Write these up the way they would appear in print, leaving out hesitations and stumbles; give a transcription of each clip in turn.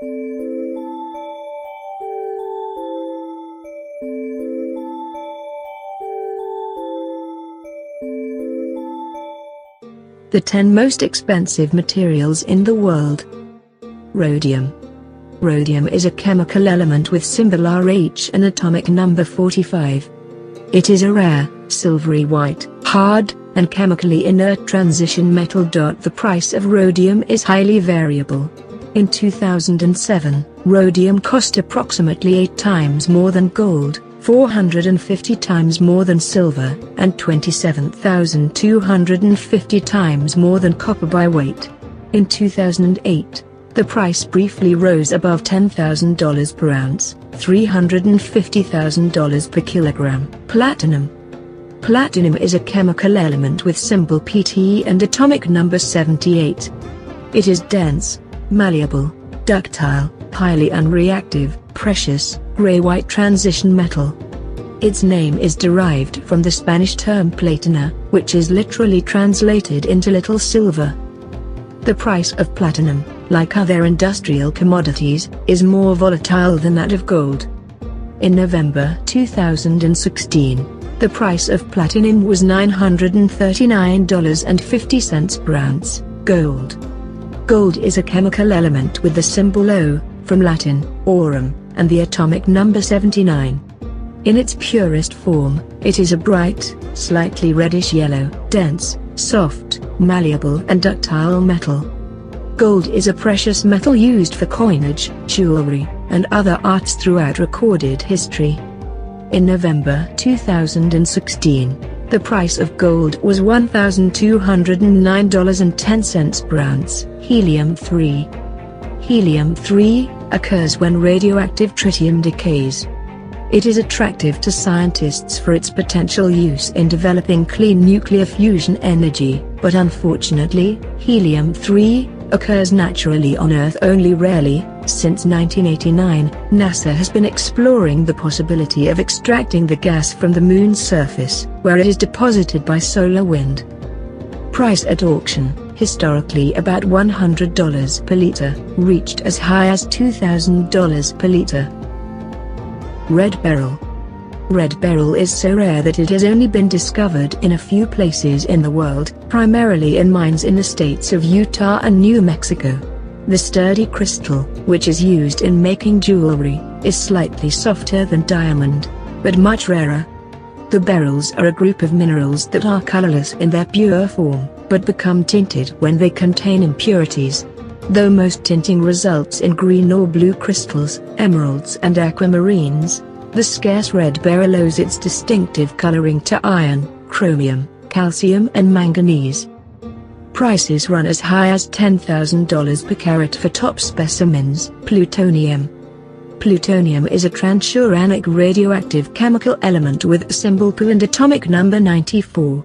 The 10 most expensive materials in the world. Rhodium. Rhodium is a chemical element with symbol Rh and atomic number 45. It is a rare, silvery white, hard, and chemically inert transition metal. The price of rhodium is highly variable. In 2007, rhodium cost approximately 8 times more than gold, 450 times more than silver, and 27,250 times more than copper by weight. In 2008, the price briefly rose above $10,000 per ounce, $350,000 per kilogram. Platinum. Platinum is a chemical element with symbol Pt and atomic number 78. It is dense, malleable, ductile, highly unreactive, precious, gray-white transition metal. Its name is derived from the Spanish term Platinia, which is literally translated into little silver. The price of platinum, like other industrial commodities, is more volatile than that of gold. In November 2016, the price of platinum was $939.50 per ounce. Gold. Gold is a chemical element with the symbol O, from Latin, aurum, and the atomic number 79. In its purest form, it is a bright, slightly reddish-yellow, dense, soft, malleable and ductile metal. Gold is a precious metal used for coinage, jewelry, and other arts throughout recorded history. In November 2016, the price of gold was $1,209.10 per ounce. Helium-3. Helium-3 occurs when radioactive tritium decays. It is attractive to scientists for its potential use in developing clean nuclear fusion energy, but unfortunately, helium-3 occurs naturally on Earth only rarely. Since 1989, NASA has been exploring the possibility of extracting the gas from the Moon's surface, where it is deposited by solar wind. Price at auction, historically about $100 per liter, reached as high as $2,000 per liter. Red beryl. Red beryl is so rare that it has only been discovered in a few places in the world, primarily in mines in the states of Utah and New Mexico. The sturdy crystal, which is used in making jewelry, is slightly softer than diamond, but much rarer. The beryls are a group of minerals that are colorless in their pure form, but become tinted when they contain impurities. Though most tinting results in green or blue crystals, emeralds and aquamarines, the scarce red beryl owes its distinctive coloring to iron, chromium, calcium and manganese. Prices run as high as $10,000 per carat for top specimens. Plutonium. Plutonium is a transuranic radioactive chemical element with symbol Pu and atomic number 94.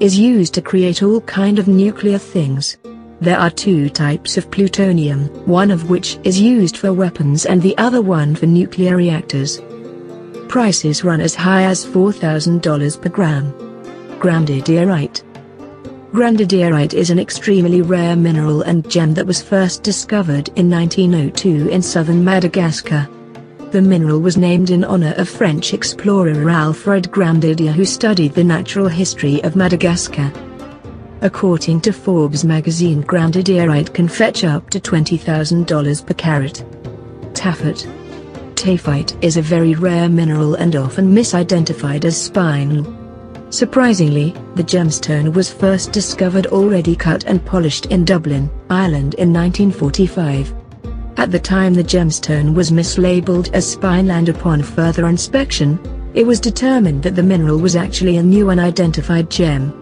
Is used to create all kind of nuclear things. There are 2 types of plutonium, one of which is used for weapons and the other one for nuclear reactors. Prices run as high as $4,000 per gram. GRANDIDIERITE. GRANDIDIERITE is an extremely rare mineral and gem that was first discovered in 1902 in southern Madagascar. The mineral was named in honor of French explorer Alfred Grandidier, who studied the natural history of Madagascar. According to Forbes magazine, GRANDIDIERITE can fetch up to $20,000 per carat. TAAFEITE. TAAFEITE is a very rare mineral and often misidentified as spinel. Surprisingly, the gemstone was first discovered already cut and polished in Dublin, Ireland in 1945. At the time the gemstone was mislabeled as spinel, and upon further inspection, it was determined that the mineral was actually a new unidentified gem.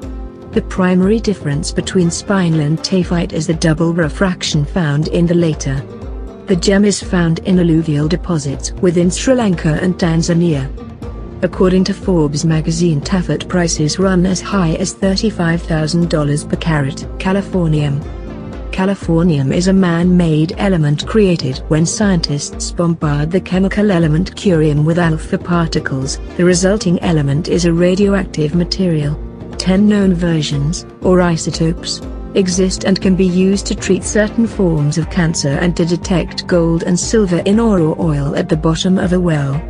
The primary difference between spinel and TAAFEITE is the double refraction found in the latter. The gem is found in alluvial deposits within Sri Lanka and Tanzania. According to Forbes magazine, TAAFEITE prices run as high as $35,000 per carat. Californium. Californium is a man-made element created when scientists bombard the chemical element curium with alpha particles. The resulting element is a radioactive material. 10 known versions, or isotopes, exist and can be used to treat certain forms of cancer and to detect gold and silver in ore or oil at the bottom of a well.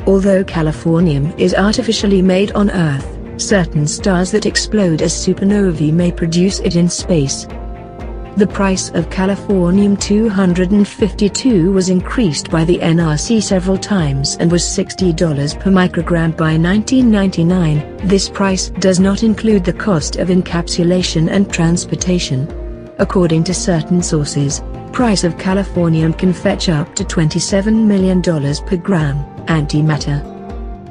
Although californium is artificially made on Earth, certain stars that explode as supernovae may produce it in space. The price of californium-252 was increased by the NRC several times and was $60 per microgram by 1999. This price does not include the cost of encapsulation and transportation. According to certain sources, price of californium can fetch up to $27 million per gram. Antimatter.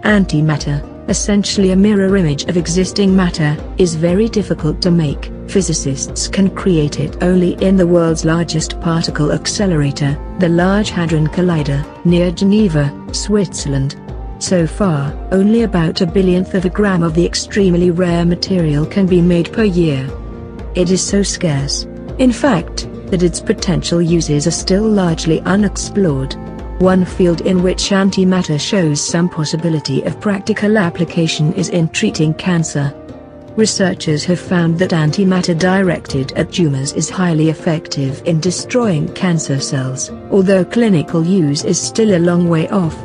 Antimatter, essentially a mirror image of existing matter, is very difficult to make. Physicists can create it only in the world's largest particle accelerator, the Large Hadron Collider, near Geneva, Switzerland. So far, only about a billionth of a gram of the extremely rare material can be made per year. It is so scarce, in fact, that its potential uses are still largely unexplored. One field in which antimatter shows some possibility of practical application is in treating cancer. Researchers have found that antimatter directed at tumors is highly effective in destroying cancer cells, although clinical use is still a long way off.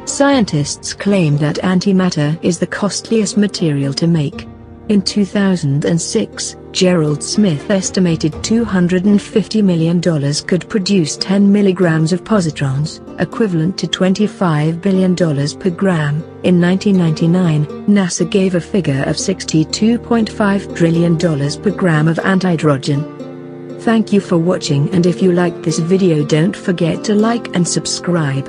Scientists claim that antimatter is the costliest material to make. In 2006, Gerald Smith estimated $250 million could produce 10 milligrams of positrons, equivalent to $25 billion per gram. In 1999, NASA gave a figure of $62.5 trillion per gram of antihydrogen. Thank you for watching, and if you liked this video, don't forget to like and subscribe.